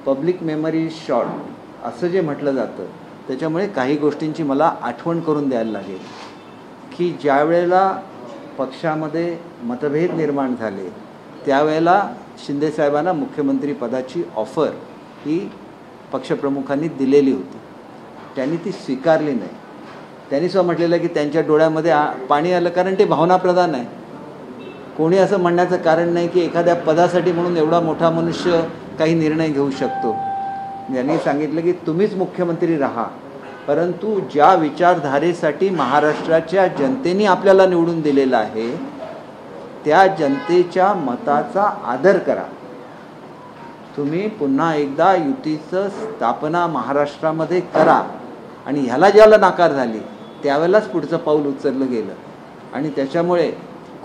Public memory short असं जे म्हटलं जातं त्याच्यामुळे काही गोष्टींची मला आठवण करून द्यायला लागेल की ज्या वेळेला पक्षामध्ये मतभेद निर्माण झाले त्यावेळेला शिंदेसाहेबांना मुख्यमंत्री पदाची ऑफर ही पक्षप्रमुखांनी दिलेली होती. त्यांनी ती स्वीकारली नाही. त्यांनी सुद्धा म्हटलेलं की त्यांच्या डोळ्यामध्ये पाणी आलं कारण ते भावनाप्रधान आहे. कोणी असं म्हणण्याचं कारण नाही की एखाद्या पदासाठी म्हणून एवढा मोठा मनुष्य काही निर्णय घेऊ शकतो. यांनी सांगितलं की तुम्हीच मुख्यमंत्री राहा, परंतु ज्या विचारधारेसाठी महाराष्ट्राच्या जनतेने आपल्याला निवडून दिलेलं आहे त्या जनतेच्या मताचा आदर करा. तुम्ही पुन्हा एकदा युतीचं स्थापना महाराष्ट्रामध्ये करा. आणि ह्याला ज्याला नाकार झाली त्यावेळेलाच पुढचं पाऊल उचललं गेलं. आणि त्याच्यामुळे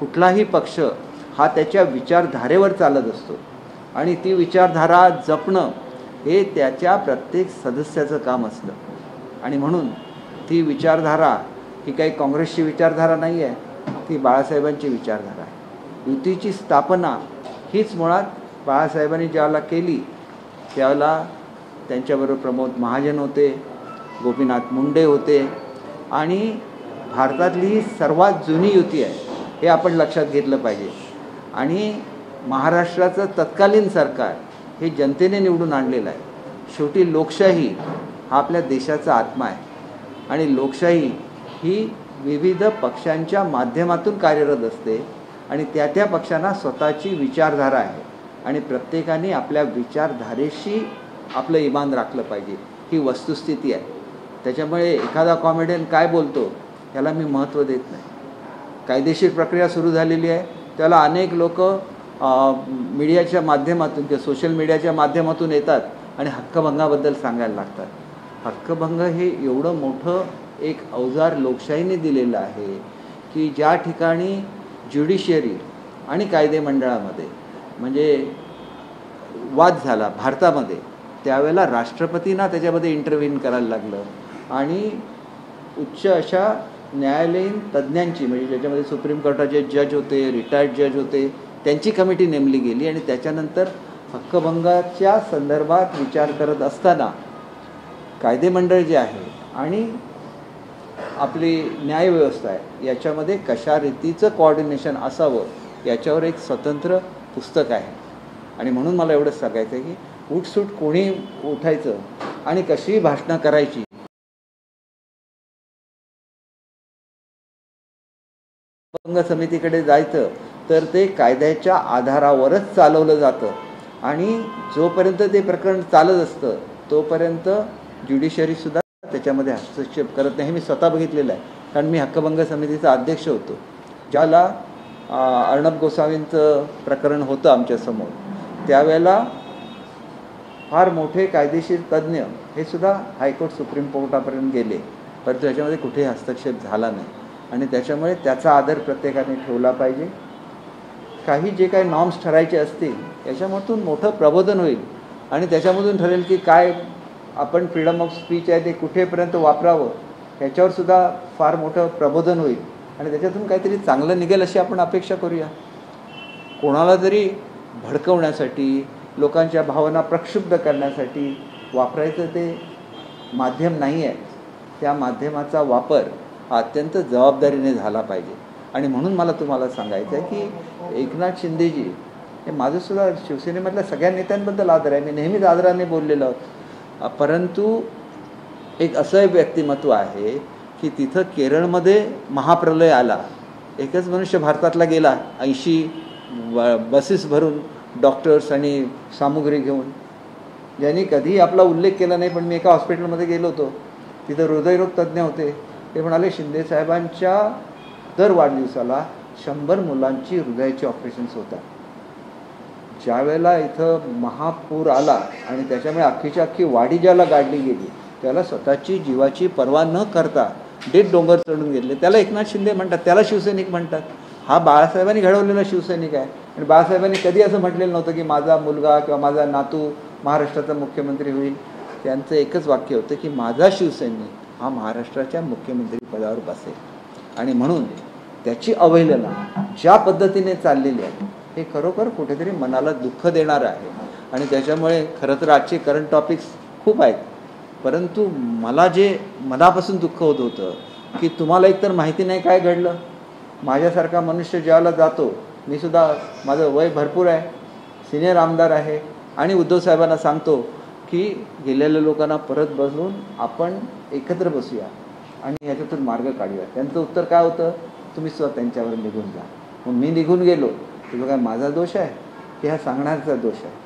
कुठलाही पक्ष हा त्याच्या विचारधारेवर चालत असतो आणि ती विचारधारा जपणं हे त्याच्या प्रत्येक सदस्याचं काम असतं. आणि म्हणून ती विचारधारा ही काही काँग्रेसची विचारधारा नाही आहे, ती बाळासाहेबांची विचारधारा आहे. युतीची स्थापना हीच मुळात बाळासाहेबांनी ज्यावेळेला केली त्यावेळेला त्यांच्याबरोबर प्रमोद महाजन होते, गोपीनाथ मुंडे होते आणि भारतातली ही सर्वात जुनी युती आहे हे आपण लक्षात घेतलं पाहिजे. आणि महाराष्ट्राचं तत्कालीन सरकार हे जनतेने निवडून आणलेलं आहे. शेवटी लोकशाही हा आपल्या देशाचा आत्मा आहे आणि लोकशाही ही विविध पक्षांच्या माध्यमातून कार्यरत असते आणि त्या त्या पक्षांना स्वतःची विचारधारा आहे आणि प्रत्येकाने आपल्या विचारधारेशी आपलं इमान राखलं पाहिजे. ही वस्तुस्थिती आहे. त्याच्यामुळे एखादा कॉमेडियन काय बोलतो याला मी महत्त्व देत नाही. कायदेशीर प्रक्रिया सुरू झालेली आहे, त्याला अनेक लोक मीडियाच्या माध्यमातून किंवा सोशल मीडियाच्या माध्यमातून येतात आणि हक्कभंगाबद्दल सांगायला लागतात. हक्कभंग हे एवढं मोठं एक अवजार लोकशाहीने दिलेलं आहे की ज्या ठिकाणी ज्युडिशियरी आणि कायदे मंडळामध्ये म्हणजे वाद झाला भारतामध्ये त्यावेळेला राष्ट्रपतींना त्याच्यामध्ये इंटरव्हीन करायला लागलं आणि उच्च अशा न्यायालयीन तज्ज्ञांची म्हणजे ज्याच्यामध्ये सुप्रीम कोर्टाचे जज होते, रिटायर्ड जज होते, त्यांची कमिटी नेमली गेली आणि त्याच्यानंतर हक्कभंगाच्या संदर्भात विचार करत असताना कायदे मंडळ जे आहे आणि आपली न्यायव्यवस्था आहे याच्यामध्ये कशा रीतीचं कोऑर्डिनेशन असावं याच्यावर एक स्वतंत्र पुस्तक आहे. आणि म्हणून मला एवढंच सांगायचं आहे की उठसूट कोणी उठायचं आणि कशी भाषणं करायची हक्कभंग समितीकडे जायचं तर ते कायद्याच्या आधारावरच चालवलं जातं आणि जोपर्यंत ते प्रकरण चालत असतं तोपर्यंत ज्युडिशरीसुद्धा त्याच्यामध्ये हस्तक्षेप करत नाही. हे मी स्वतः बघितलेलं आहे कारण मी हक्कभंग समितीचा अध्यक्ष होतो. ज्याला अर्णब गोसावींचं प्रकरण होतं आमच्यासमोर त्यावेळेला फार मोठे कायदेशीर तज्ज्ञ हे सुद्धा हायकोर्ट सुप्रीम कोर्टापर्यंत गेले, परंतु याच्यामध्ये कुठेही हस्तक्षेप झाला नाही. आणि त्याच्यामुळे त्याचा आदर प्रत्येकाने ठेवला पाहिजे. काही जे काही नॉर्म्स ठरायचे असतील याच्यामधून मोठं प्रबोधन होईल आणि त्याच्यामधून ठरेल की काय आपण फ्रीडम ऑफ स्पीच आहे ते कुठेपर्यंत वापरावं याच्यावर सुद्धा फार मोठं प्रबोधन होईल आणि त्याच्यातून काहीतरी चांगलं निघेल अशी आपण अपेक्षा करूया. कोणाला तरी भडकवण्यासाठी लोकांच्या भावना प्रक्षुब्ध करण्यासाठी वापरायचं ते माध्यम नाही आहे. त्या माध्यमाचा वापर हा अत्यंत जबाबदारीने झाला पाहिजे. आणि म्हणून मला तुम्हाला सांगायचं आहे की एकनाथ शिंदेजी हे माझंसुद्धा शिवसेनेमधल्या सगळ्या नेत्यांबद्दल आदर आहे, मी नेहमीच आदराने बोललेलो आहोत, परंतु एक असं व्यक्तिमत्व आहे की तिथं केरळमध्ये महाप्रलय आला, एकच मनुष्य भारतातला गेला 80 बसेस भरून डॉक्टर्स आणि सामुग्री घेऊन, ज्यांनी कधीही आपला उल्लेख केला नाही. पण मी एका हॉस्पिटलमध्ये गेलो होतो, तिथं हृदयरोग तज्ज्ञ होते. ते म्हणाले शिंदेसाहेबांच्या दर वाढदिवसाला 100 मुलांची हृदयाची ऑपरेशन्स होतात. ज्या वेळेला इथं महापूर आला आणि त्याच्यामुळे अख्खीच्या अख्खी वाडी ज्याला गाडली गेली त्याला स्वतःची जीवाची पर्वा न करता डेट डोंगर चढून गेले, त्याला एकनाथ शिंदे म्हणतात, त्याला शिवसैनिक म्हणतात. हा बाळासाहेबांनी घडवलेला शिवसैनिक आहे. आणि बाळासाहेबांनी कधी असं म्हटलेलं नव्हतं की माझा मुलगा किंवा माझा नातू महाराष्ट्राचा मुख्यमंत्री होईल. त्यांचं एकच वाक्य होतं की माझा शिवसैनिक हा महाराष्ट्राच्या मुख्यमंत्री पदावर बसेल. आणि म्हणून त्याची अवहेलना ज्या पद्धतीने चाललेली आहे हे खरोखर कुठेतरी मनाला दुःख देणारं आहे. आणि त्याच्यामुळे खरं तर आजचे करंट टॉपिक्स खूप आहेत, परंतु मला जे मनापासून दुःख होत होतं की तुम्हाला एकतर माहिती नाही काय घडलं. माझ्यासारखा मनुष्य ज्याला जातो, मी सुद्धा माझं वय भरपूर आहे, सिनियर आमदार आहे, आणि उद्धव साहेबांना सांगतो की गेलेल्या लोकांना परत बसवून आपण एकत्र बसूया आणि ह्याच्यातून मार्ग काढूया. त्यांचं उत्तर काय होतं, तुम्ही सुद्धा त्यांच्यावर निघून जा. मग मी निघून गेलो, तुझं काय माझा दोष आहे की ह्या सांगण्याचा दोष आहे?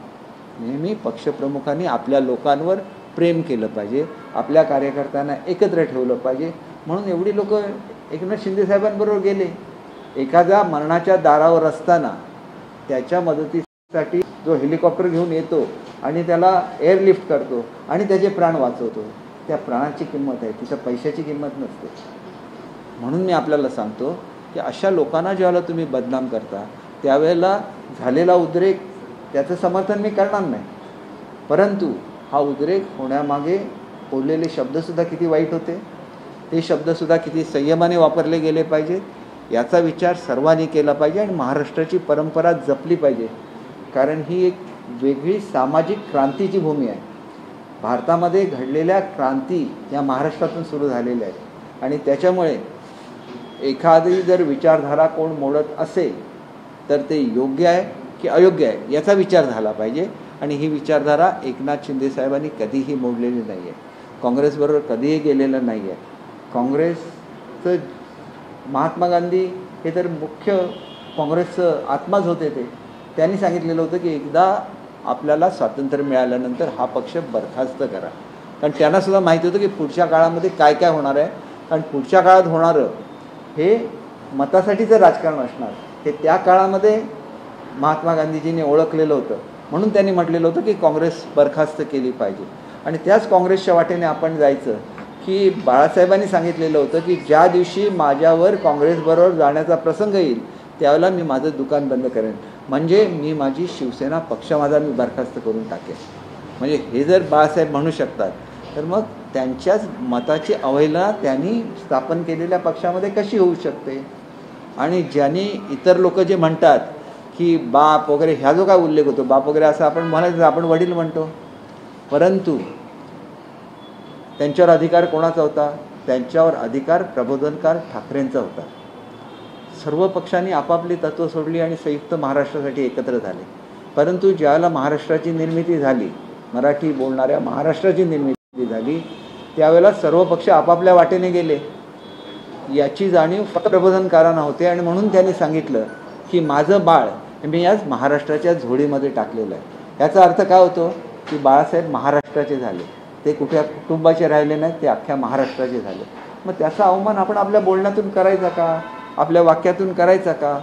नेहमी पक्षप्रमुखांनी आपल्या लोकांवर प्रेम केलं पाहिजे, आपल्या कार्यकर्त्यांना एकत्र ठेवलं पाहिजे. म्हणून एवढी लोक एकनाथ शिंदेसाहेबांबरोबर गेले. एखाद्या मरणाच्या दारावर असताना त्याच्या मदतीसाठी जो हेलिकॉप्टर घेऊन येतो आणि त्याला एअरलिफ्ट करतो आणि त्याचे प्राण वाचवतो, त्या प्राणाची किंमत आहे, तिथं पैशाची किंमत नसते. म्हणून मी आपल्याला सांगतो की अशा लोकांना ज्यावेळेला तुम्ही बदनाम करता त्यावेळेला झालेला उद्रेक त्याचं समर्थन मी करणार नाही, परंतु हा उद्रेक होण्यामागे बोललेले शब्दसुद्धा किती वाईट होते, ते शब्दसुद्धा किती संयमाने वापरले गेले पाहिजे याचा विचार सर्वांनी केला पाहिजे. आणि महाराष्ट्राची परंपरा जपली पाहिजे, कारण ही एक वेगळी सामाजिक क्रांतीची भूमी आहे. भारतामध्ये घडलेल्या क्रांती या महाराष्ट्रातून सुरू झालेल्या आहेत आणि त्याच्यामुळे एखादी जर विचारधारा कोण मोडत असेल तर ते योग्य आहे की अयोग्य आहे याचा विचार झाला पाहिजे. आणि ही विचारधारा एकनाथ शिंदेसाहेबांनी कधीही मोडलेली नाही आहे, काँग्रेसबरोबर कधीही गेलेलं नाही आहे. काँग्रेसचं महात्मा गांधी हे तर मुख्य काँग्रेसचं आत्माच होते. त्यांनी सांगितलेलं होतं की एकदा आपल्याला स्वातंत्र्य मिळाल्यानंतर हा पक्ष बरखास्त करा, कारण त्यांनासुद्धा माहिती होतं की पुढच्या काळामध्ये काय काय होणार आहे. कारण पुढच्या काळात होणारं हे मतासाठीचं राजकारण असणार, हे त्या काळामध्ये महात्मा गांधीजींनी ओळखलेलं होतं. म्हणून त्यांनी म्हटलेलं होतं की काँग्रेस बरखास्त केली पाहिजे. आणि त्याच काँग्रेसच्या वाटेने आपण जायचं की बाळासाहेबांनी सांगितलेलं होतं की ज्या दिवशी माझ्यावर काँग्रेसबरोबर जाण्याचा प्रसंग येईल त्यावेळेला मी माझं दुकान बंद करेन, म्हणजे मी माझी शिवसेना पक्ष माझा मी बरखास्त करून टाकेन. म्हणजे हे जर बाळासाहेब म्हणू शकतात तर मग त्यांच्याच मताची अवहेलना त्यांनी स्थापन केलेल्या पक्षामध्ये कशी होऊ शकते? आणि ज्यांनी इतर लोक जे म्हणतात की बाप वगैरे ह्या जो काय उल्लेख होतो, बाप वगैरे असं आपण म्हणायचं, आपण वडील म्हणतो, परंतु त्यांच्यावर अधिकार कोणाचा होता? त्यांच्यावर अधिकार प्रबोधनकार ठाकरेंचा होता. सर्व पक्षांनी आपापली तत्त्व सोडली आणि संयुक्त महाराष्ट्रासाठी एकत्र झाले. परंतु ज्यावेळेला महाराष्ट्राची निर्मिती झाली, मराठी बोलणाऱ्या महाराष्ट्राची निर्मिती झाली, त्यावेळेला सर्व पक्ष आपापल्या वाटेने गेले. याची जाणीव फक्त प्रबोधनकारांना होते आणि म्हणून त्यांनी सांगितलं की माझं बाळ मी आज महाराष्ट्राच्या झोळीमध्ये टाकलेलं आहे. याचा अर्थ काय होतो की बाळासाहेब महाराष्ट्राचे झाले, ते कुठल्या कुटुंबाचे राहिले नाहीत, ते अख्ख्या महाराष्ट्राचे झाले. मग त्याचा अवमान आपण आपल्या बोलण्यातून करायचा का, आपल्या वाक्यातून करायचा का,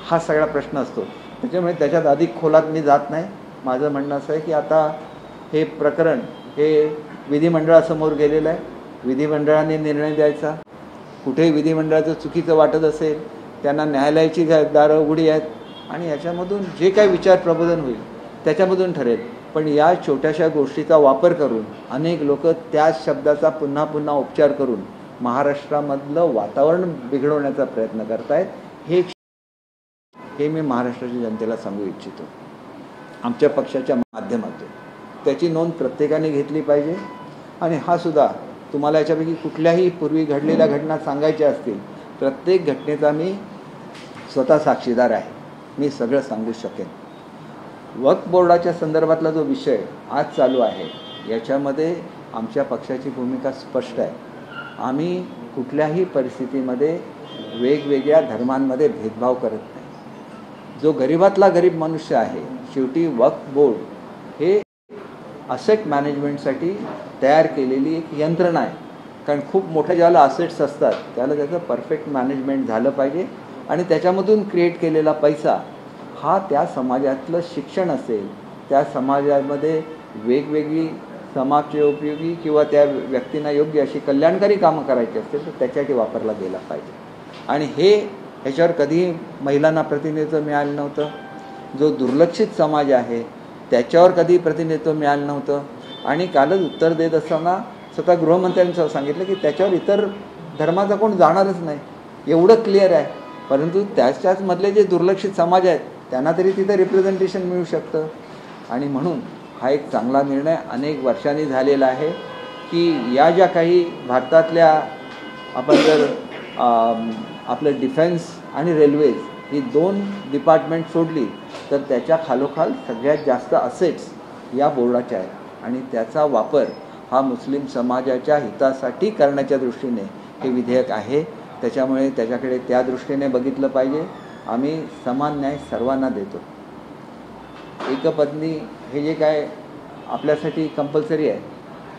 हा सगळा प्रश्न असतो. त्याच्यामुळे त्याच्यात अधिक खोलात मी जात नाही. माझं म्हणणं असं आहे की आता हे प्रकरण हे विधिमंडळासमोर गेलेलं आहे, विधिमंडळाने निर्णय द्यायचा. कुठेही विधिमंडळाचं चुकीचं वाटत असेल त्यांना न्यायालयाची दारं उघडी आहेत आणि याच्यामधून जे काही विचार प्रबोधन होईल त्याच्यामधून ठरेल. पण या छोट्याशा गोष्टीचा वापर करून अनेक लोक त्याच शब्दाचा पुन्हा पुन्हा उपचार करून महाराष्ट्रामधलं वातावरण बिघडवण्याचा प्रयत्न करत आहेत. हे मी महाराष्ट्राच्या जनतेला सांगू इच्छितो. आमच्या पक्षाच्या माध्यमातून त्याची नोंद प्रत्येकाने घेतली पाहिजे. आणि हा सुद्धा तुम्हाला याच्यापैकी कुठल्याही पूर्वी घडलेल्या घटना सांगायच्या असतील, प्रत्येक घटनेचा मी स्वतः साक्षीदार आहे, मी सगळं सांगू शकेन. वक्फ बोर्डाच्या संदर्भातला जो विषय आज चालू आहे याच्यामध्ये आमच्या पक्षाची भूमिका स्पष्ट आहे. आम्ही कुठल्याही परिस्थितीमध्ये वेगवेगळ्या धर्मांमध्ये भेदभाव करत नाही. जो गरीबातला गरीब मनुष्य आहे, शेवटी वक्फ बोर्ड हे असेट मॅनेजमेंटसाठी तयार केलेली एक यंत्रणा आहे. कारण खूप मोठ्या ज्याला असेट्स असतात त्याला त्याचं परफेक्ट मॅनेजमेंट झालं पाहिजे आणि त्याच्यामधून क्रिएट केलेला पैसा हा त्या समाजातलं शिक्षण असेल, त्या समाजामध्ये वेगवेगळी समाजोपयोगी किंवा त्या व्यक्तींना योग्य अशी कल्याणकारी कामं करायची असतील तर त्याच्यासाठी वापरला गेला पाहिजे. आणि ह्याच्यावर कधीही महिलांना प्रतिनिधित्व मिळालं नव्हतं. जो दुर्लक्षित समाज आहे त्याच्यावर कधी प्रतिनिधित्व मिळालं नव्हतं. आणि कालच उत्तर देत असताना स्वतः गृहमंत्र्यांनी सांगितलं की त्याच्यावर इतर धर्माचा कोण जाणारच नाही, एवढं क्लिअर आहे. परंतु त्याच्याच मधले जे दुर्लक्षित समाज आहेत त्यांना तरी तिथं रिप्रेझेंटेशन मिळू शकतं. आणि म्हणून हा एक चांगला निर्णय अनेक वर्षांनी झालेला आहे की या ज्या काही भारतातल्या आपण जर आपलं डिफेन्स आणि रेल्वेज ही 2 डिपार्टमेंट सोडली तर त्याच्या खालोखाल सगळ्यात जास्त असेट्स या बोर्डाच्या आहेत आणि त्याचा वापर हा मुस्लिम समाजाच्या हितासाठी करण्याच्या दृष्टीने हे विधेयक आहे. त्याच्यामुळे त्याच्याकडे त्या दृष्टीने बघितलं पाहिजे. आम्ही समान न्याय सर्वांना देतो. एकपत्नी हे जे काय आपल्यासाठी कंपल्सरी आहे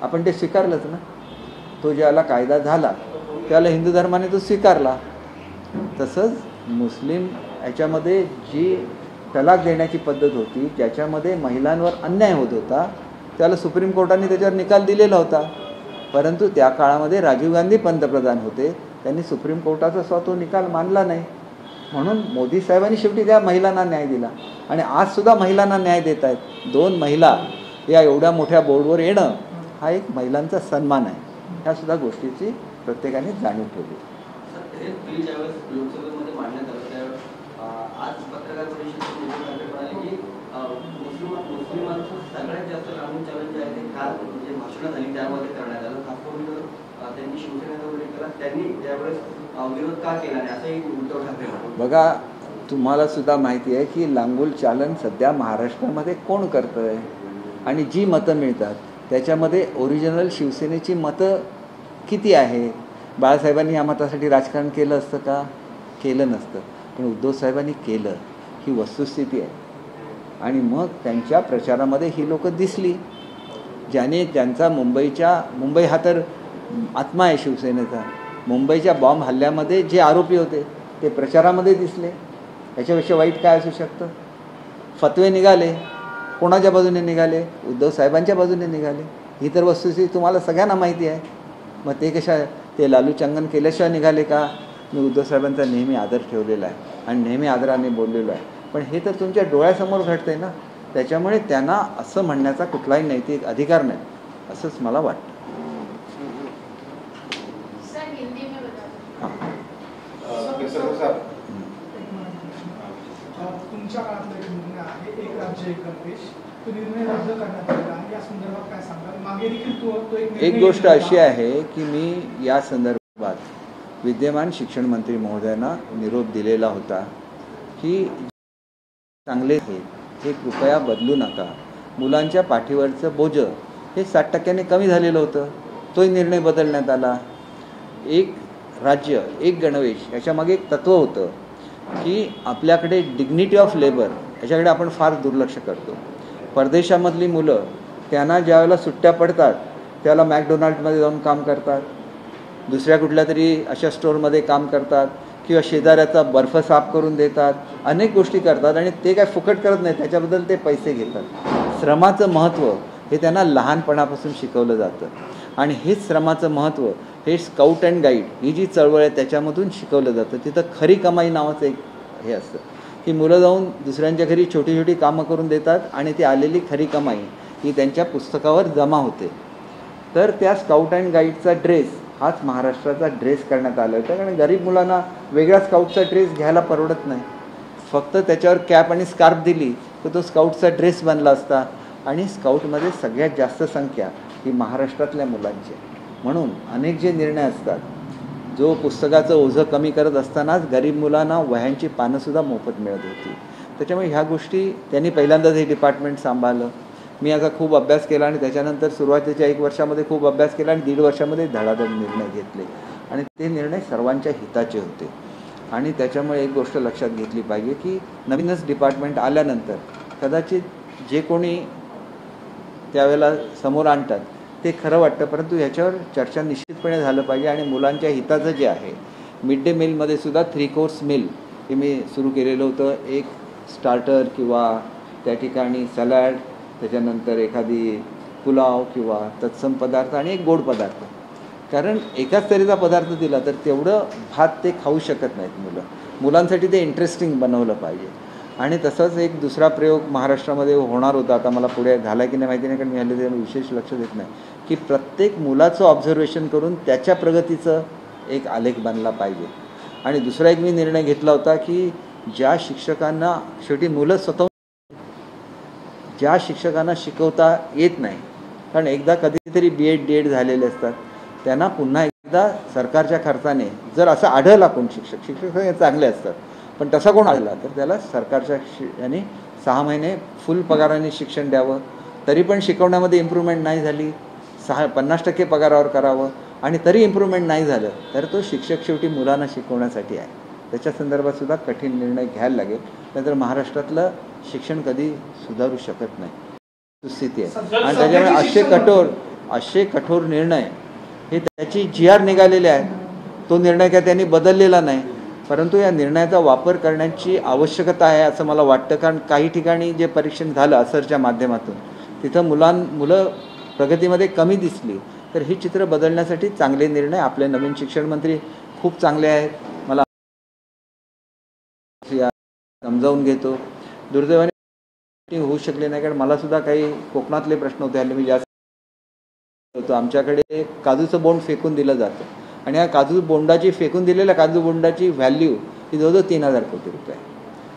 आपण ते स्वीकारलंच ना. तो ज्याला कायदा झाला त्याला हिंदू धर्माने तो स्वीकारला. तसंच मुस्लिम याच्यामध्ये जी तलाक देण्याची पद्धत होती ज्याच्यामध्ये महिलांवर अन्याय होत होता त्याला सुप्रीम कोर्टाने त्याच्यावर निकाल दिलेला होता. परंतु त्या काळामध्ये राजीव गांधी पंतप्रधान होते. त्यांनी सुप्रीम कोर्टाचा तो निकाल मानला नाही. म्हणून मोदी साहेबांनी शेवटी त्या महिलांना न्याय दिला आणि आजसुद्धा महिलांना न्याय देत आहेत. 2 महिला या एवढ्या मोठ्या बोर्डवर येणं हा एक महिलांचा सन्मान आहे. ह्यासुद्धा गोष्टीची प्रत्येकाने जाणीव ठेवली. लोकसभेमध्ये मांडण्यात आलं त्यावेळेस आज पत्रकार परिषदेत म्हणाले की मुस्लिमांचं सगळ्यात जास्त लांबून चलन जे आहे ते काल म्हणजे भाषणं झाली त्यामध्ये करण्यात आलं. खास करून त्यांनी शिवसेनेचा उल्लेख केला. त्यांनी त्यावेळेस विरोध का केला नाही असंही उद्धव ठाकरे म्हणाले. बघा तुम्हाला सुद्धा माहिती आहे की लांगुल चालन सध्या महाराष्ट्रामध्ये कोण करतं आहे आणि जी मतं मिळतात त्याच्यामध्ये ओरिजिनल शिवसेनेची मतं किती आहे. बाळासाहेबांनी या मतासाठी राजकारण केलं असतं का? केलं नसतं. पण उद्धव साहेबांनी केलं ही वस्तुस्थिती आहे. आणि मग त्यांच्या प्रचारामध्ये ही लोक दिसली ज्याने त्यांचा मुंबई हा तर आत्मा आहे शिवसेनेचा. मुंबईच्या बॉम्ब हल्ल्यामध्ये जे आरोपी होते ते प्रचारामध्ये दिसले. याच्यापेक्षा वाईट काय असू शकतं? फतवे निघाले. कोणाच्या बाजूने निघाले? उद्धव साहेबांच्या बाजूने निघाले. ही तर वस्तुस्थिती तुम्हाला सगळ्यांना माहिती आहे. मग ते लालूचंगन केल्याशिवाय निघाले का? मी उद्धव साहेबांचा नेहमी आदर ठेवलेला आहे आणि नेहमी आदराने बोललेलो आहे. पण हे तर तुमच्या डोळ्यासमोर घडतंय ना. त्याच्यामुळे त्यांना असं म्हणण्याचा कुठलाही नैतिक अधिकार नाही असंच मला वाटतं. तुमच्या काळातला एक निर्णय आहे एक राज्य एक गणवेश तो निर्णय रद्द करण्यात आलेला आहे. या संदर्भात काय सांगाल? मागे देखील एक गोष्ट अशी आहे की मी या संदर्भात विद्यमान शिक्षण मंत्री महोदयांना निरोप दिलेला होता की चांगले हे कृपया बदलू नका. मुलांच्या पाठीवरचं बोज हे 60% कमी झालेलं होतं. तोही निर्णय बदलण्यात आला. एक राज्य एक गणवेश याच्यामागे एक तत्त्व होतं की आपल्याकडे डिग्निटी ऑफ लेबर याच्याकडे आपण फार दुर्लक्ष करतो. परदेशामधली मुलं त्यांना ज्यावेळेला सुट्ट्या पडतात त्याला मॅकडोनाल्डमध्ये जाऊन काम करतात, दुसऱ्या कुठल्या तरी अशा स्टोअरमध्ये काम करतात किंवा शेजाऱ्याचा बर्फ साफ करून देतात. अनेक गोष्टी करतात आणि ते काय फुकट करत नाही. त्याच्याबद्दल ते पैसे घेतात. श्रमाचं महत्त्व हे त्यांना लहानपणापासून शिकवलं जातं आणि हेच श्रमाचं महत्त्व हे स्काउट अँड गाईड ही जी चळवळ आहे त्याच्यामधून शिकवलं जातं. तिथं खरी कमाई नावाचं एक हे असतं की मुलं जाऊन दुसऱ्यांच्या घरी छोटी छोटी कामं करून देतात आणि ती आलेली खरी कमाई ही त्यांच्या पुस्तकावर जमा होते. तर त्या स्काउट अँड गाईडचा ड्रेस हाच महाराष्ट्राचा ड्रेस करण्यात आला होता. कारण गरीब मुलांना वेगळा स्काउटचा ड्रेस घ्यायला परवडत नाही. फक्त त्याच्यावर कॅप आणि स्कार्फ दिली तर तो स्काउटचा ड्रेस बनला असता. आणि स्काउटमध्ये सगळ्यात जास्त संख्या ही महाराष्ट्रातल्या मुलांची. म्हणून अनेक जे निर्णय असतात जो पुस्तकाचं ओझं कमी करत असतानाच गरीब मुलांना वह्यांची पानंसुद्धा मोफत मिळत होती. त्याच्यामुळे ह्या गोष्टी त्यांनी पहिल्यांदाच हे डिपार्टमेंट सांभाळलं. मी याचा खूप अभ्यास केला आणि त्याच्यानंतर सुरुवातीच्या 1 वर्षामध्ये खूप अभ्यास केला आणि 1.5 वर्षामध्ये धडाधड निर्णय घेतले आणि ते निर्णय सर्वांच्या हिताचे होते. आणि त्याच्यामुळे एक गोष्ट लक्षात घेतली पाहिजे की नवीनच डिपार्टमेंट आल्यानंतर कदाचित जे कोणी त्यावेळेला समोर आणतात ते खरं वाटतं, परंतु ह्याच्यावर चर्चा निश्चितपणे झालं पाहिजे. आणि मुलांच्या हिताचं जे आहे मिड डे मीलमध्ये सुद्धा 3 कोर्स मील हे मी सुरू केलेलं होतं. एक स्टार्टर किंवा त्या ठिकाणी सॅलड, त्याच्यानंतर एखादी पुलाव किंवा तत्सम पदार्थ आणि एक गोड पदार्थ. कारण एकाच तऱ्हेचा पदार्थ दिला तर तेवढं भात ते खाऊ शकत नाहीत मुलांसाठी ते इंटरेस्टिंग बनवलं पाहिजे. आणि तसंच एक दुसरा प्रयोग महाराष्ट्रामध्ये होणार होता. आता मला पुढे झाला की नाही माहिती नाही, कारण मी हल्ली त्याला विशेष लक्ष देत नाही, की प्रत्येक मुलाचं ऑब्झर्वेशन करून त्याच्या प्रगतीचं एक आलेख बनला पाहिजे. आणि दुसरा एक मी निर्णय घेतला होता की ज्या शिक्षकांना शेवटी मुलं स्वतः ज्या शिक्षकांना शिकवता येत नाही, कारण एकदा कधीतरी BEd DEd झालेले असतात, त्यांना पुन्हा एकदा सरकारच्या खर्चाने जर असं आढळला कोण शिक्षक हे चांगले असतात, पण तसा कोण आढळला तर त्याला सरकारच्या याने 6 महिने फुल पगाराने शिक्षण द्यावं. तरी पण शिकवण्यामध्ये इम्प्रूव्हमेंट नाही झाली, 50% पगारावर करावं, आणि तरी इम्प्रूव्हमेंट नाही झालं तर तो शिक्षक शेवटी मुलांना शिकवण्यासाठी आहे. त्याच्या संदर्भात सुद्धा कठीण निर्णय घ्यायला लागेल, नाहीतर महाराष्ट्रातलं शिक्षण कधी सुधारू शकत नाही स्थिती आहे. आणि त्याच्यामुळे असे कठोर निर्णय हे त्याची GR निघालेले आहेत. तो निर्णय काय त्यांनी बदललेला नाही, परंतु या निर्णयाचा वापर करण्याची आवश्यकता आहे असं मला वाटतं. कारण काही ठिकाणी जे परीक्षण झालं असरच्या माध्यमातून तिथं मुलं प्रगतीमध्ये कमी दिसली, तर ही चित्र बदलण्यासाठी चांगले निर्णय आपले नवीन शिक्षण मंत्री खूप चांगले आहेत, मला समजावून घेतो. दुर्दैवाने होऊ शकले नाही, कारण मला सुद्धा काही कोकणातले प्रश्न होते, हल्ली मी जास्त होतो. आमच्याकडे काजूचं बोंड फेकून दिलं जातं, आणि या फेकून दिलेल्या काजू बोंडाची व्हॅल्यू ही जवळजवळ 3,000 कोटी रुपये.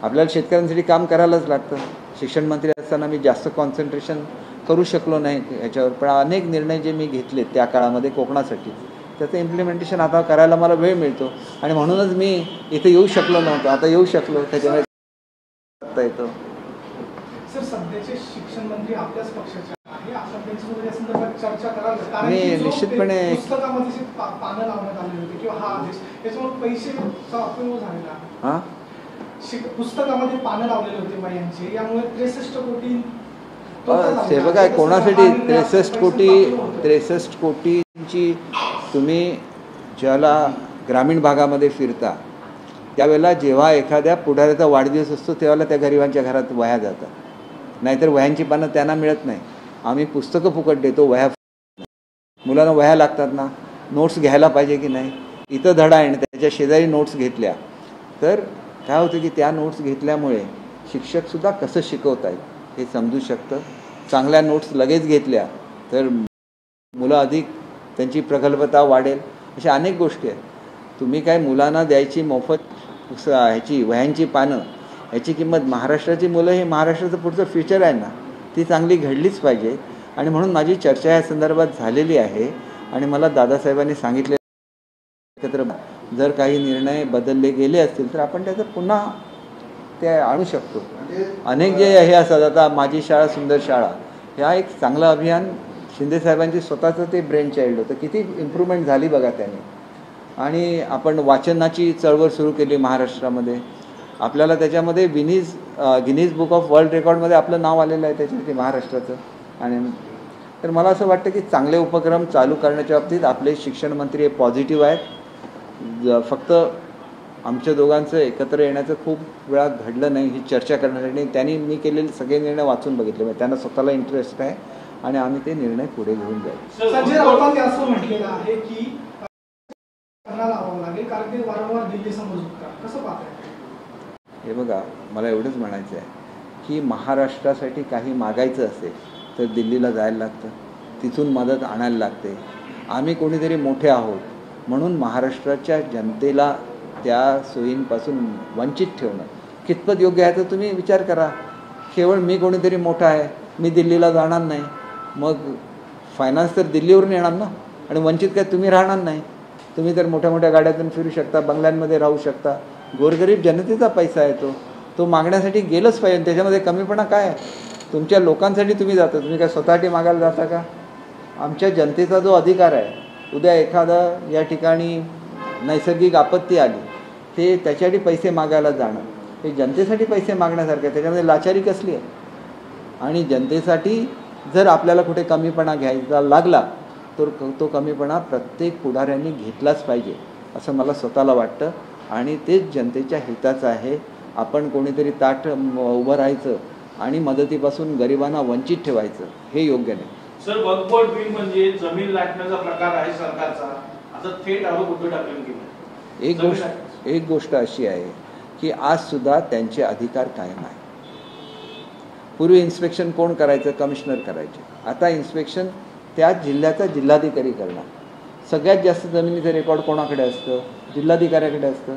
आपल्याला शेतकऱ्यांसाठी काम करायलाच लागतं. शिक्षण मंत्री असताना मी जास्त कॉन्सन्ट्रेशन करू शकलो नाही याच्यावर, पण अनेक निर्णय जे मी घेतले त्या काळामध्ये कोकणासाठी, त्याचं इम्प्लिमेंटेशन आता करायला मला वेळ मिळतो, आणि म्हणूनच मी इथे येऊ शकलो नव्हतो, आता येऊ शकलो. त्याच्यामुळे येतो. सर, सध्याचे शिक्षण मंत्री आपल्याच पक्षाचे आहे, आपण त्यांच्यासोबत या संदर्भात चर्चा कराल, कारण मी की निश्चितपणे पुस्तकामध्ये जे पानं लावण्यात आले होते किंवा हा आदेश त्याच्यामुळे पैसेचा अपयोग झालेला आहे. पुस्तकामध्ये पानं लावलेले होते वयांचे, यामुळे 63 कोटी हे बघा, कोणासाठी 63 कोटींची तुम्ही ज्याला ग्रामीण भागामध्ये फिरता त्यावेळेला जेव्हा एखाद्या पुढाऱ्याचा वाढदिवस असतो त्यावेळेला त्या गरिबांच्या घरात वह्या जातात, नाहीतर वह्यांची पानं त्यांना मिळत नाही. आम्ही पुस्तकं फुकट देतो, वह्या मुलांना वह्या लागतात ना, नोट्स घ्यायला पाहिजे की नाही. इथं धडा आहे आणि त्याच्या शेजारी नोट्स घेतल्या तर काय होतं की त्या नोट्स घेतल्यामुळे शिक्षकसुद्धा कसं शिकवत आहेत हे समजू शकतं. चांगल्या नोट्स लगेच घेतल्या तर मुलं अधिक त्यांची प्रगल्भता वाढेल. अशा अनेक गोष्टी आहेत. तुम्ही काय मुलांना द्यायची मोफत ह्याची वह्यांची पानं, ह्याची किंमत महाराष्ट्राची मुलं हे महाराष्ट्राचं पुढचं फ्युचर आहे ना, ती चांगली घडलीच पाहिजे. आणि म्हणून माझी चर्चा या संदर्भात झालेली आहे, आणि मला दादासाहेबांनी सांगितले एकत्र जर काही निर्णय बदलले गेले असतील तर आपण त्याचं पुन्हा ते आणू शकतो. अनेक जे हे असतात, आता माझी शाळा सुंदर शाळा, ह्या एक चांगलं अभियान शिंदेसाहेबांची स्वतःचं ते ब्रेन चाइल्ड होतं. किती इम्प्रूव्हमेंट झाली बघा त्याने. आणि आपण वाचनाची चळवळ सुरू केली महाराष्ट्रामध्ये. आपल्याला त्याच्यामध्ये गिनीज बुक ऑफ वर्ल्ड रेकॉर्डमध्ये आपलं नाव आलेलं आहे त्याच्यासाठी महाराष्ट्राचं. आणि तर मला असं वाटतं की चांगले उपक्रम चालू करण्याच्या बाबतीत आपले शिक्षण मंत्री हे पॉझिटिव्ह आहेत. फक्त आमच्या दोघांचं एकत्र येण्याचं खूप वेळा घडलं नाही ही चर्चा करण्यासाठी. त्यांनी मी केलेले सगळे निर्णय वाचून बघितले, म्हणजे त्यांना स्वतःला इंटरेस्ट आहे आणि आम्ही ते निर्णय पुढे घेऊन जाऊ. संजय राऊतांनी असं म्हटलेलं आहे की लावावं लागेल कारण ते वारंवार दिल्ली समोर झुकतात, कसं पाहताय? हे बघा, मला एवढंच म्हणायचं आहे की महाराष्ट्रासाठी काही मागायचं असेल तर दिल्लीला जायला लागतं, तिथून मदत आणायला लागते. आम्ही कोणीतरी मोठे आहोत म्हणून महाराष्ट्राच्या जनतेला त्या सोयींपासून वंचित ठेवणं कितपत योग्य आहे तर तुम्ही विचार करा. केवळ मी कोणीतरी मोठा आहे, मी दिल्लीला जाणार नाही, मग फायनान्स तर दिल्लीवरून येणार ना, आणि वंचित काय तुम्ही राहणार नाही. तुम्ही तर मोठ्या मोठ्या गाड्यातून फिरू शकता, बंगल्यांमध्ये राहू शकता. गोरगरीब जनतेचा पैसा आहे तो मागण्यासाठी गेलंच पाहिजे. त्याच्यामध्ये कमीपणा काय आहे? तुमच्या लोकांसाठी तुम्ही जाता, तुम्ही काय स्वतःसाठी मागायला जाता का? आमच्या जनतेचा जो अधिकार आहे, उद्या एखादा या ठिकाणी नैसर्गिक आपत्ती आली ते त्याच्यासाठी पैसे मागायला जाणं हे जनतेसाठी पैसे मागण्यासारखं आहे. त्याच्यामध्ये लाचारी कसली आहे? आणि जनतेसाठी जर आपल्याला कुठे कमीपणा घ्यायचा लागला तर तो कमीपणा प्रत्येक पुढाऱ्यांनी घेतलाच पाहिजे असं मला स्वतःला वाटतं. आणि तेच जनतेच्या हिताचं आहे. आपण कोणीतरी ताठ उभं राहायचं आणि मदतीपासून गरिबांना वंचित ठेवायचं हे योग्य नाही. सर, वक्फ बोर्ड बिल म्हणजे जमीन लाटण्याचा प्रकार आहे सरकारचा, आता थेट आरोप उद्धव ठाकरेंनी केला. एक गोष्ट अशी आहे की आज सुद्धा त्यांचे अधिकार कायम आहे. पूर्वी इन्स्पेक्शन कोण करायचं? कमिशनर करायचे. आता इन्स्पेक्शन त्या जिल्ह्याचा जिल्हाधिकारी करणार. सगळ्यात जास्त जमिनीचं रेकॉर्ड कोणाकडे असतं? जिल्हाधिकाऱ्याकडे असतं.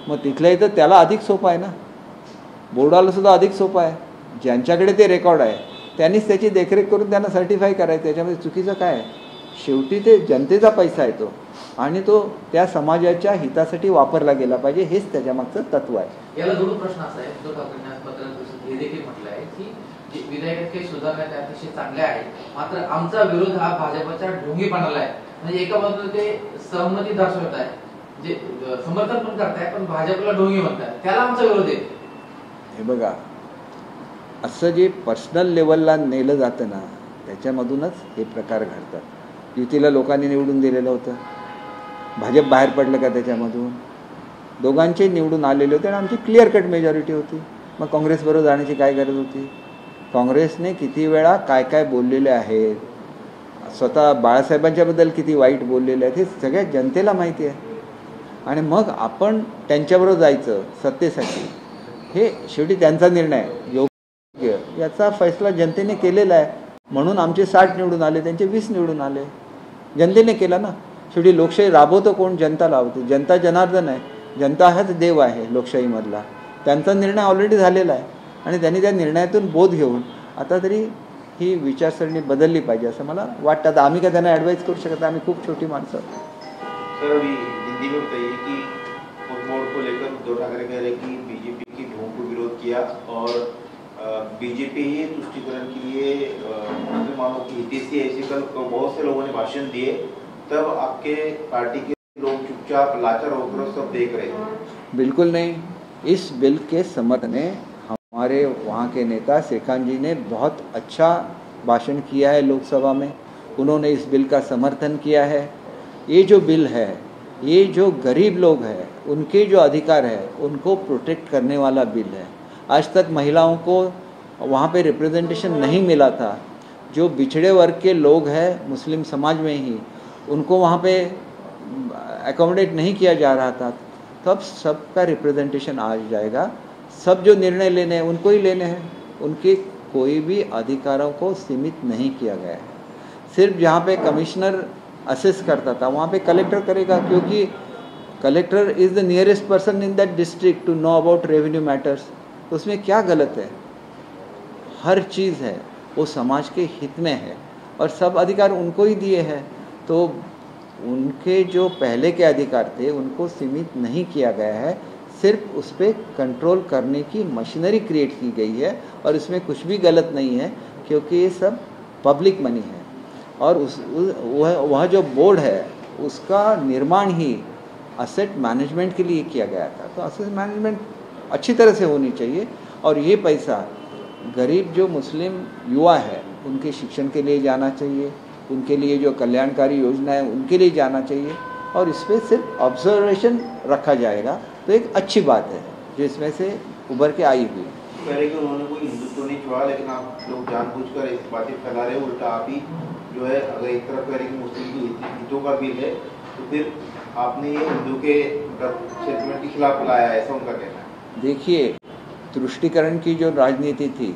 मग तिथल्या इथं त्याला अधिक सोपं आहे ना, बोर्डाला सुद्धा अधिक सोपं आहे. ज्यांच्याकडे ते रेकॉर्ड आहे त्यांनीच त्याची देखरेख करून त्यांना सर्टिफाय करायचं. त्याच्यामध्ये चुकीचं काय आहे? शेवटी ते जनतेचा पैसा आहे तो, आणि तो त्या समाजाच्या हितासाठी वापरला गेला पाहिजे, हेच त्याच्यामागचं तत्व आहे. याला जोडून प्रश्न असा आहे, उद्धव ठाकरेंनी आज पत्रकार परिषदेत हे देखील म्हटलं आहे की जे विधेयकात काही सुधारणा त्या अतिशय चांगल्या आहेत, मात्र आमचा विरोध हा भाजपच्या ढोंगीपणाला आहे. म्हणजे एका बाजूला ते सहमती दर्शवत आहे, जे समर्थन पण करताय, पण भाजपला ढोंगी म्हणतात, त्याला आमचा विरोध आहे. हे बघा, असं जे पर्सनल लेवलला नेलं जातं ना, त्याच्यामधूनच हे प्रकार घडतात. युतीला लोकांनी निवडून दिलेलं होतं, भाजप बाहेर पडलं का त्याच्यामधून? दोघांचे निवडून आलेले होते आणि आमची क्लिअर कट मेजॉरिटी होती. मग काँग्रेसबरोबर जाण्याची काय गरज होती? काँग्रेसने किती वेळा काय काय बोललेले आहेत, स्वतः बाळासाहेबांच्याबद्दल किती वाईट बोललेले आहेत, हे सगळ्या जनतेला माहिती आहे. आणि मग आपण त्यांच्याबरोबर जायचं सत्तेसाठी, हे शेवटी त्यांचा निर्णय आहे. योग्य याचा फैसला जनतेने केलेला आहे, म्हणून आमचे 60 निवडून आले, त्यांचे 20 निवडून आले. जनतेने केला ना. शेवटी लोकशाही राबवतो कोण? जनता लावते. जनता जनार्दन आहे, जनता हाच देव आहे लोकशाहीमधला. त्यांचा निर्णय ऑलरेडी झालेला आहे आणि त्यांनी त्या निर्णयातून बोध घेऊन आता तरी ही विचारसरणी बदलली पाहिजे असं मला वाटतं. आता आम्ही काय त्यांना ॲडवाईस करू शकत, आम्ही खूप छोटी माणसं. सर, अभी हिंदी में बताइए कि मोड को लेकर उद्धव ठाकरे कह रहे कि बीजेपी की ढोंग को विरोध किया और बीजेपी ही तुष्टीकरण के लिए मुसलमानों की हितैषी ऐसे कल बहुत से लोगों ने भाषण दिए, तब आपके पार्टी के लोग चुपचाप लाचार होकर सब देख रहे हैं. बिल्कुल नहीं. इस बिल के समर्थन में हमारे वहाँ के नेता शेखान जी ने बहुत अच्छा भाषण किया है लोकसभा में. उन्होंने इस बिल का समर्थन किया है. ये जो बिल है, ये जो गरीब लोग हैं उनके जो अधिकार है उनको प्रोटेक्ट करने वाला बिल है. आज तक महिलाओं को वहाँ पे रिप्रेजेंटेशन नहीं मिला था. जो पिछड़े वर्ग के लोग हैं मुस्लिम समाज में ही, उनको वहाँ पे एकोमोडेट नहीं किया जा रहा था. तो अब सबका रिप्रेजेंटेशन आ जाएगा. सब जो निर्णय लेने हैं उनको ही लेने हैं. उनके कोई भी अधिकारों को सीमित नहीं किया गया है. सिर्फ जहाँ पे कमिश्नर असेस करता था वहाँ पे कलेक्टर करेगा, क्योंकि collector is the nearest person in that district to know about revenue matters. तो उसमें क्या गलत है? हर चीज़ है वो समाज के हित में है और सब अधिकार उनको ही दिए हैं. तो उनके जो पहले के अधिकार थे उनको सीमित नहीं किया गया है. सिर्फ उस पर कंट्रोल करने की मशीनरी क्रिएट की गई है और इसमें कुछ भी गलत नहीं है, क्योंकि ये सब पब्लिक मनी है. और वह जो बोर्ड है उसका निर्माण ही असेट मैनेजमेंट के लिए किया गया था. तो असेट मैनेजमेंट अच्छी तरह से होनी चाहिए और ये पैसा गरीब जो मुस्लिम युवा है उनके शिक्षण के लिए जाना चाहिए, उनके लिए जो कल्याणकारी योजना है उनके लिए जाना चाहिए. और इस पर सिर्फ ऑब्जर्वेशन रखा जाएगा तो एक अच्छी बात है जो इसमें से उभर के आई हुई. कह रहे कि उन्होंने कोई हिंदुत्व नहीं छोड़ा, लेकिन आप लोग जानबूझकर इस बातें फैला रहे हो. उल्टा आप ही जो है, अगर एक तरफ कह रहे कि मुस्लिम की हितों का बिल है, तो फिर आपने ये हिंदू के सेंटिमेंट के खिलाफ लाया है, ऐसा उनका कहना है. देखिए, तुष्टीकरण की जो राजनीति थी,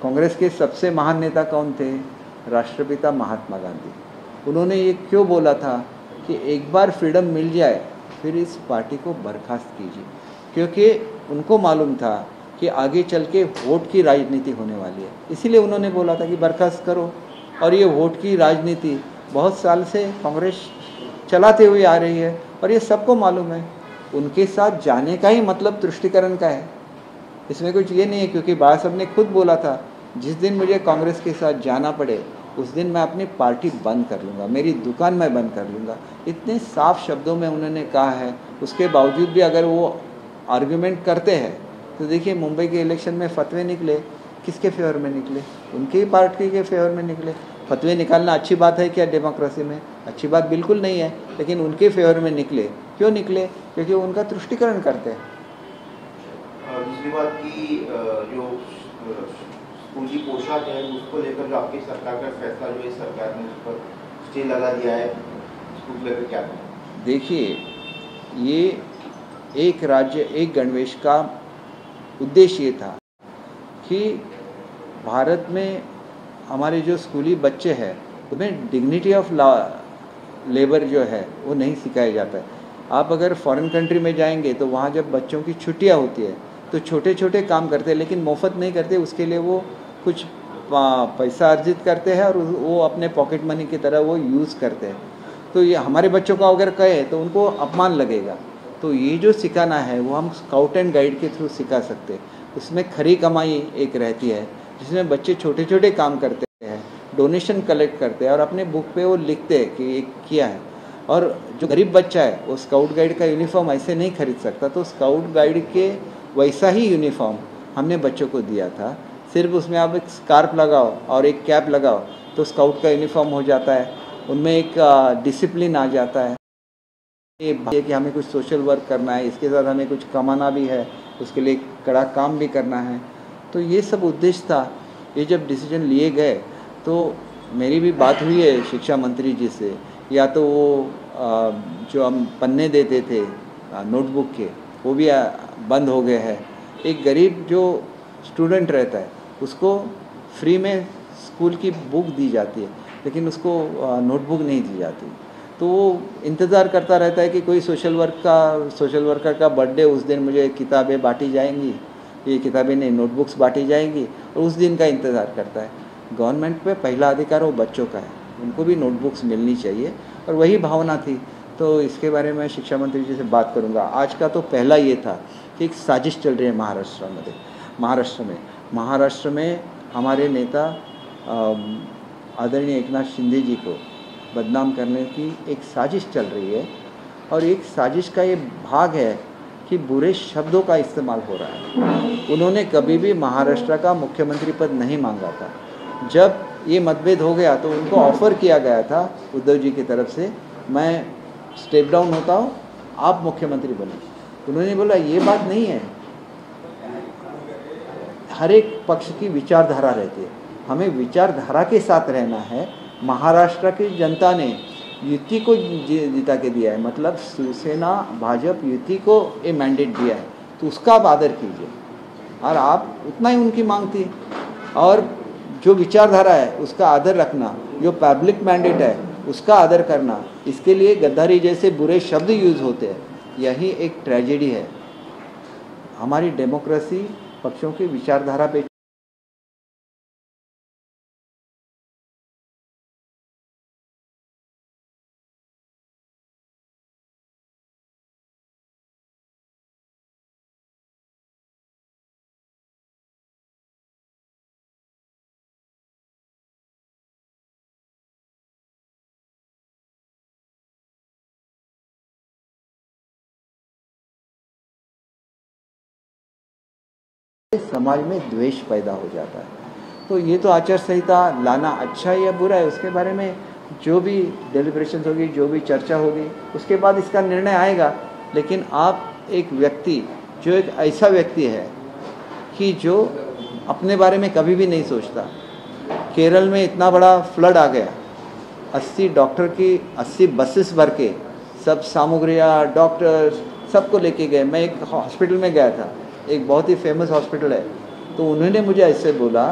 कांग्रेस के सबसे महान नेता कौन थे? राष्ट्रपिता महात्मा गांधी. उन्होंने ये क्यों बोला था कि एक बार फ्रीडम मिल जाए फिर इस पार्टी को बर्खास्त कीजिए, क्योंकि उनको मालूम था कि आगे चल के वोट की राजनीति होने वाली है. इसीलिए उन्होंने बोला था कि बर्खास्त करो. और ये वोट की राजनीति बहुत साल से कांग्रेस चलाते हुए आ रही है और ये सबको मालूम है. उनके साथ जाने का ही मतलब तुष्टीकरण का है. इसमें कुछ ये नहीं है, क्योंकि बाबा साहब ने खुद बोला था, जिस दिन मुझे कांग्रेस के साथ जाना पड़े उस दिन मैं अपनी पार्टी बंद कर लूँगा, मेरी दुकान मैं बंद कर लूँगा. इतने साफ शब्दों में उन्होंने कहा है. उसके बावजूद भी अगर वो आर्ग्यूमेंट करते हैं तो देखिए, मुंबई के इलेक्शन में फतवे निकले, किसके फेवर में निकले? उनकी ही पार्टी के फेवर में निकले. फतवे निकालना अच्छी बात है क्या डेमोक्रेसी में? अच्छी बात बिल्कुल नहीं है, लेकिन उनके फेवर में निकले. क्यों निकले? क्योंकि वो उनका तुष्टीकरण करते हैं. दूसरी बात की जो स्कूल की पोशाक है उसको लेकर जो आपकी सरकार का फैसला, जो इस सरकार ने उस पर स्टे लगा दिया है, उसको लेकर क्या है? देखिए, ये एक राज्य एक गणवेश का उद्देश्य ये था कि भारत में हमारे जो स्कूली बच्चे हैं उन्हें डिग्निटी ऑफ लेबर जो है वो नहीं सिखाया जाता है. आप अगर फॉरेन कंट्री में जाएंगे तो वहाँ जब बच्चों की छुट्टियाँ होती है तो छोटे छोटे काम करते हैं, लेकिन मुफ्त नहीं करते, उसके लिए वो कुछ पैसा अर्जित करते हैं और वो अपने पॉकेट मनी की तरह वो यूज़ करते हैं। तो ये हमारे बच्चों का अगर कहे तो उनको अपमान लगेगा। तो ये जो सिखाना है वो हम स्काउट एंड गाइड के थ्रू सिखा सकते हैं। उसमें खरी कमाई एक रहती है जिसमें बच्चे छोटे छोटे काम करते हैं, डोनेशन कलेक्ट करते हैं और अपने बुक पे वो लिखते हैं कि ये किया है। और जो गरीब बच्चा है वो स्काउट गाइड का यूनिफॉर्म ऐसे नहीं खरीद सकता, तो स्काउट गाइड के वैसा ही यूनिफॉर्म हमने बच्चों को दिया था। सिर्फ उसमें आप एक स्कार्फ लगाओ और एक कैप लगाओ तो स्काउट का यूनिफॉर्म हो जाता है। उनमें एक डिसिप्लिन आ जाता है कि हमें कुछ सोशल वर्क करना है, इसके साथ हमें कुछ कमाना भी है, उसके लिए कड़ा काम भी करना है। तो ये सब उद्देश्य था। ये जब डिसीजन लिए गए तो मेरी भी बात हुई है शिक्षा मंत्री जी से, या तो वो जो हम पन्ने देते थे नोटबुक के वो भी बंद हो गए हैं। एक गरीब जो स्टूडेंट रहता है उसको फ्री में स्कूल की बुक दी जाती है, लेकिन उसको नोटबुक नहीं दी जाती। तो वो इंतज़ार करता रहता है कि कोई सोशल वर्कर का बर्थडे, उस दिन मुझे किताबें बांटी जाएंगी, ये किताबें नहीं नोटबुक्स बांटी जाएंगी, और उस दिन का इंतज़ार करता है। गवर्नमेंट पे पहला अधिकार वो बच्चों का है, उनको भी नोटबुक्स मिलनी चाहिए, और वही भावना थी। तो इसके बारे में शिक्षा मंत्री जी से बात करूँगा। आज का तो पहला ये था कि एक साजिश चल रही है महाराष्ट्र में हमारे नेता आदरणीय एकनाथ शिंदे जी को बदनाम करने की एक साजिश चल रही है, और एक साजिश का ये भाग है कि बुरे शब्दों का इस्तेमाल हो रहा है। उन्होंने कभी भी महाराष्ट्र का मुख्यमंत्री पद नहीं मांगा था। जब ये मतभेद हो गया तो उनको ऑफ़र किया गया था उद्धव जी की तरफ से, मैं स्टेप डाउन होता हूँ, आप मुख्यमंत्री बने। उन्होंने बोला ये बात नहीं है, हर एक पक्ष की विचारधारा रहती है, हमें विचारधारा के साथ रहना है। महाराष्ट्र की जनता ने युति को जीता के दिया है, मतलब शिवसेना भाजपा युति को ये मैंडेट दिया है, तो उसका आप आदर कीजिए। और आप उतना ही उनकी मांग थी, और जो विचारधारा है उसका आदर रखना, जो पब्लिक मैंडेट है उसका आदर करना, इसके लिए गद्दारी जैसे बुरे शब्द यूज़ होते हैं, यही एक ट्रेजेडी है। हमारी डेमोक्रेसी पक्षों की विचारधारा पे समाज में द्वेष पैदा हो जाता है। तो ये तो आचार संहिता लाना अच्छा है या बुरा है, उसके बारे में जो भी डेलिब्रेशन होगी, जो भी चर्चा होगी, उसके बाद इसका निर्णय आएगा। लेकिन आप एक व्यक्ति जो एक ऐसा व्यक्ति है कि जो अपने बारे में कभी भी नहीं सोचता। केरल में इतना बड़ा फ्लड आ गया, 80 डॉक्टर की 80 बसेस भर के सब सामग्रियाँ, डॉक्टर्स सबको लेके गए। मैं एक हॉस्पिटल में गया था, एक बहुत ही फेमस हॉस्पिटल है, तो उन्होंने मुझे ऐसे बोला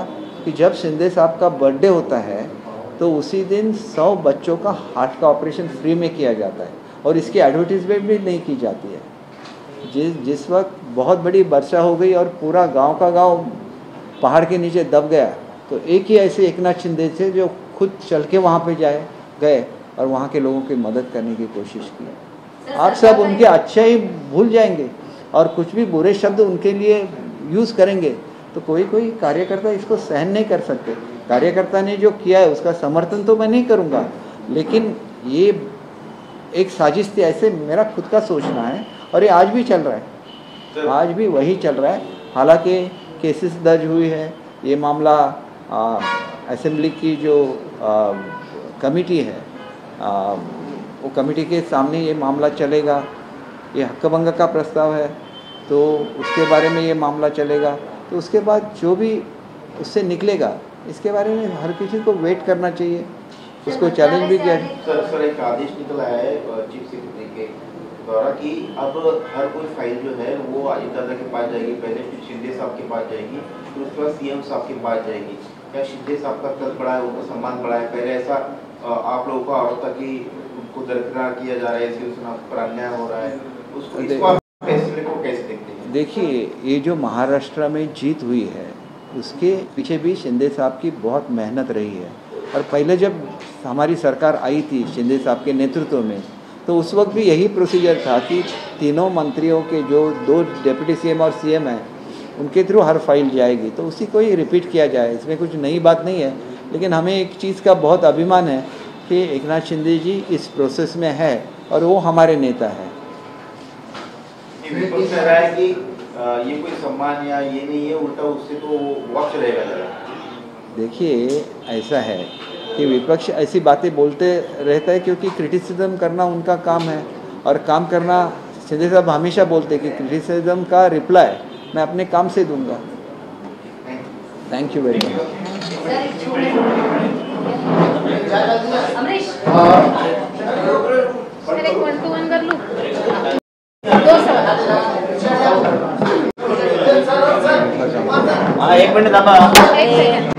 कि जब शिंदे साहब का बर्थडे होता है तो उसी दिन 100 बच्चों का हार्ट का ऑपरेशन फ्री में किया जाता है, और इसकी एडवर्टीजमेंट भी नहीं की जाती है। जिस वक्त बहुत बड़ी वर्षा हो गई और पूरा गांव का गांव पहाड़ के नीचे दब गया, तो एक ही ऐसे एकनाथ शिंदे थे जो खुद चल के वहाँ पे गए और वहाँ के लोगों की मदद करने की कोशिश की। आप सब उनके अच्छे ही भूल जाएंगे और कुछ भी बुरे शब्द उनके लिए यूज़ करेंगे, तो कोई कार्यकर्ता इसको सहन नहीं कर सकते। कार्यकर्ता ने जो किया है उसका समर्थन तो मैं नहीं करूँगा, लेकिन ये एक साजिश थी, ऐसे मेरा खुद का सोचना है, और ये आज भी चल रहा है, आज भी वही चल रहा है। हालांकि केसेस दर्ज हुई है, ये मामला असेंबली की जो कमेटी है वो कमेटी के सामने ये मामला चलेगा। ये हक्कभंग का प्रस्ताव है तो उसके बारे में ये मामला चलेगा, तो उसके बाद जो भी उससे निकलेगा इसके बारे में हर किसी को वेट करना चाहिए, उसको चैलेंज भी किया। सर एक आदेश निकला है चीफ सेक्रेटरी के द्वारा कि अब हर कोई फाइल जो है वो अजित दादा के पास जाएगी, पहले शिंदे साहब के पास जाएगी, फिर उसके बाद सीएम साहब के पास जाएगी। क्या शिंदे साहब का कद बढ़ा है, उनका सम्मान बढ़ा है? पहले ऐसा आप लोगों का आरोप था कि उनको दरकिनार किया जा रहा है, शिवसेना पर अन्याय हो रहा है, उसको इस बार फैसले को कैसे देखते हैं? देखिए, ये जो महाराष्ट्र में जीत हुई है उसके पीछे भी शिंदे साहब की बहुत मेहनत रही है। और पहले जब हमारी सरकार आई थी शिंदे साहब के नेतृत्व में, तो उस वक्त भी यही प्रोसीजर था कि तीनों मंत्रियों के जो 2 डिप्टी सीएम और सीएम हैं उनके थ्रू हर फाइल जाएगी, तो उसी को ही रिपीट किया जाए, इसमें कुछ नई बात नहीं है। लेकिन हमें एक चीज़ का बहुत अभिमान है कि एकनाथ शिंदे जी इस प्रोसेस में है और वो हमारे नेता है। विपक्ष कह रहा है कि ये कोई सम्मान या ये नहीं है, उल्टा उससे तो वॉच रहेगा जरा। देखिए, ऐसा है कि विपक्ष ऐसी बातें बोलते रहता है क्योंकि क्रिटिसिज्म करना उनका काम है, और काम करना शिंदे साहब हमेशा बोलते हैं कि क्रिटिसिज्म का रिप्लाई मैं अपने काम से दूंगा। Thank you very much. Amrish sir एक 1 to 1 कर लूं? 2 सवाल। हाँ 1 मिनट थांबा। 1 सेकंड।